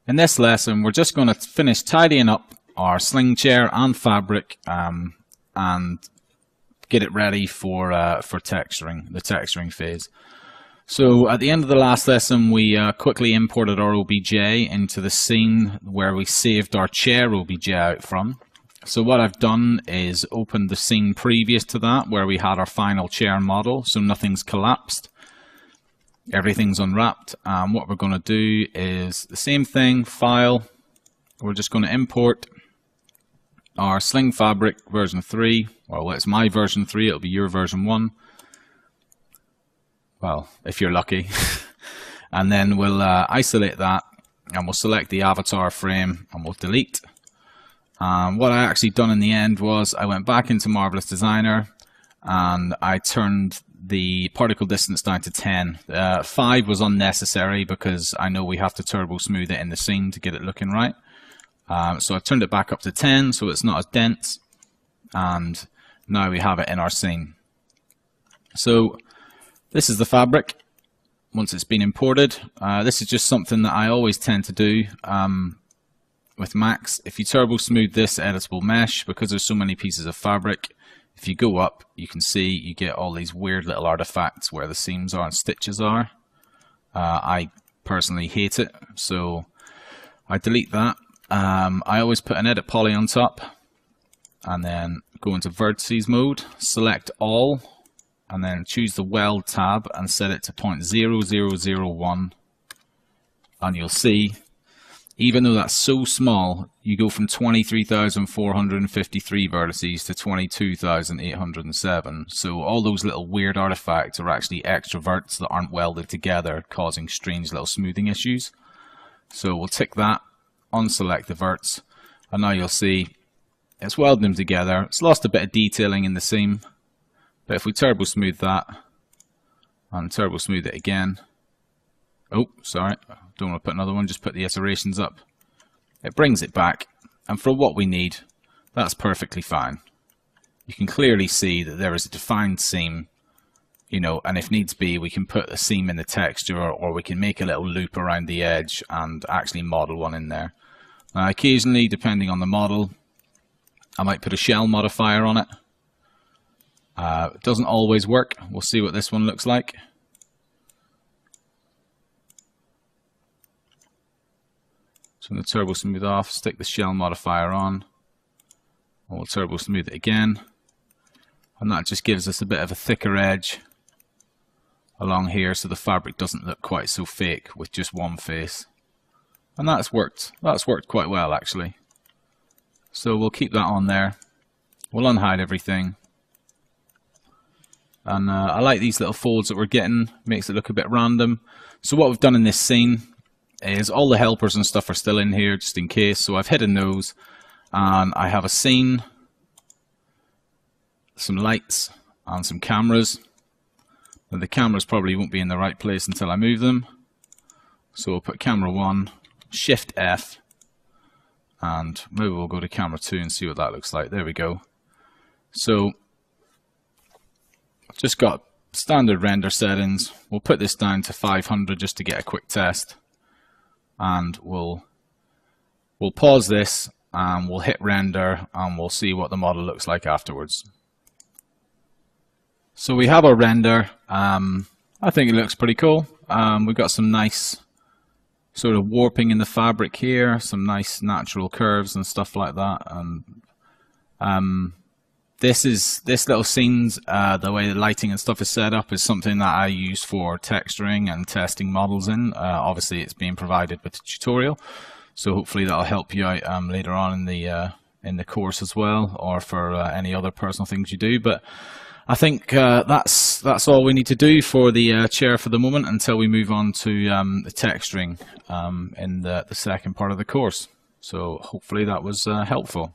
In this lesson, we're just going to finish tidying up our sling chair and fabric and get it ready for texturing, the texturing phase. So at the end of the last lesson, we quickly imported our OBJ into the scene where we saved our chair OBJ out from. So what I've done is opened the scene previous to that where we had our final chair model, so nothing's collapsed. Everything's unwrapped. What we're going to do is the same thing, file. We're just going to import our sling fabric version 3. Well, it's my version 3, it'll be your version 1. Well, if you're lucky. And then we'll isolate that and we'll select the avatar frame and we'll delete. What I actually done in the end was I went back into Marvelous Designer and I turned the particle distance down to 10. 5 was unnecessary because I know we have to turbo smooth it in the scene to get it looking right. So I turned it back up to 10 so it's not as dense, and now we have it in our scene. So this is the fabric once it's been imported. This is just something that I always tend to do with Max. If you turbo smooth this editable mesh, because there's so many pieces of fabric, if you go up, you can see you get all these weird little artifacts where the seams are and stitches are. I personally hate it, so I delete that. I always put an edit poly on top and then go into vertices mode, select all, and then choose the weld tab and set it to 0.0001, and you'll see, even though that's so small, you go from 23,453 vertices to 22,807. So all those little weird artifacts are actually extra verts that aren't welded together, causing strange little smoothing issues. So we'll tick that, unselect the verts, and now you'll see it's welding them together. It's lost a bit of detailing in the seam, but if we turbo smooth that and turbo smooth it again, oh sorry, don't want to put another one, just put the iterations up, it brings it back, and for what we need, that's perfectly fine. You can clearly see that there is a defined seam, you know, and if needs be we can put a seam in the texture, or we can make a little loop around the edge and actually model one in there. Occasionally, depending on the model, I might put a shell modifier on it. It doesn't always work. We'll see what this one looks like. So I'm going to turbo smooth off, stick the shell modifier on, and we'll turbo smooth it again, and that just gives us a bit of a thicker edge along here so the fabric doesn't look quite so fake with just one face. And that's worked quite well actually. So we'll keep that on there. We'll unhide everything. And I like these little folds that we're getting, makes it look a bit random. So what we've done in this scene is all the helpers and stuff are still in here just in case. So I've hidden those, and I have a scene, some lights and some cameras. Now the cameras probably won't be in the right place until I move them. So we'll put camera 1, Shift F, and maybe we'll go to camera 2 and see what that looks like. There we go. So just got standard render settings. We'll put this down to 500 just to get a quick test, and we'll pause this and we'll hit render and we'll see what the model looks like afterwards. So we have our render. I think it looks pretty cool. We've got some nice sort of warping in the fabric here, some nice natural curves and stuff like that, and this little scenes, the way the lighting and stuff is set up is something that I use for texturing and testing models in. Obviously it's being provided with the tutorial, so hopefully that'll help you out later on in the course as well, or for any other personal things you do. But I think that's all we need to do for the chair for the moment until we move on to the texturing in the second part of the course. So hopefully that was helpful.